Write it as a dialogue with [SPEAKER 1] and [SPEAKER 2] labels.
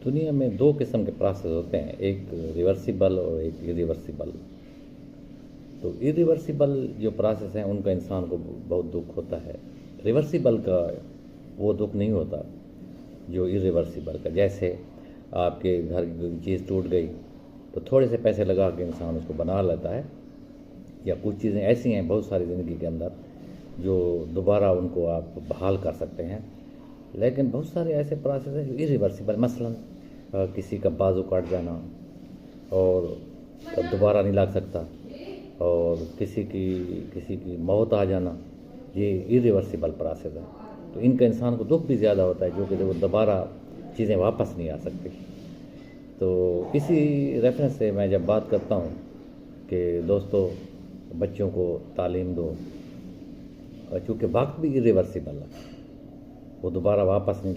[SPEAKER 1] دنیا میں دو قسم کے پروسیس ہوتے ہیں، ایک ریورسیبل اور ایک ایریورسیبل۔ تو ایریورسیبل جو پروسیس ہیں ان کا انسان کو بہت دکھ ہوتا ہے، ریورسیبل کا وہ دکھ نہیں ہوتا جو ایریورسیبل کا۔ جیسے آپ کے گھر کی چیز ٹوٹ گئی تو تھوڑے سے پیسے لگا کے انسان اس کو بنا لیتا ہے، یا کچھ چیزیں ایسی ہیں بہت ساری زندگی کے اندر جو دوبارہ ان کو آپ بحال کر سکتے ہیں، لیکن بہت سارے ایسے پروسیس ہیں جو ایریورسیبل، مثلاً کسی کا بازو کاٹ جانا اور دوبارہ نہیں لگ سکتا، اور کسی کی موت آ جانا، یہ ایریورسیبل پروسیس ہے۔ تو ان کا انسان کو دکھ بھی زیادہ ہوتا ہے، جو کہ وہ دوبارہ چیزیں واپس نہیں آ سکتی۔ تو اسی ریفرنس سے میں جب بات کرتا ہوں کہ دوستو بچوں کو تعلیم دو، چونکہ وقت بھی ایریورسیبل ہے، وہ دوبارہ واپس نہیں